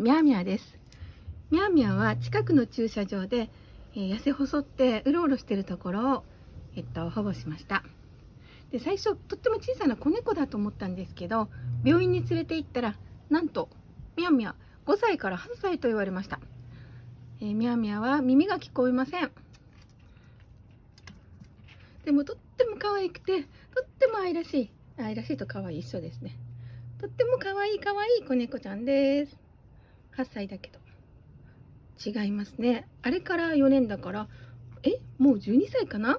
ミャーミャーです。ミャーミャーは近くの駐車場で、痩せ細ってうろうろしているところを、保護しました。で、最初とっても小さな子猫だと思ったんですけど、病院に連れて行ったら、なんとミャーミャー5歳から8歳と言われました。ミャーミャーは耳が聞こえません。でもとっても可愛くて、とっても愛らしい。愛らしいと可愛い一緒ですね。とっても可愛い子猫ちゃんです。8歳だけど。違いますね。あれから4年だから、もう12歳かな。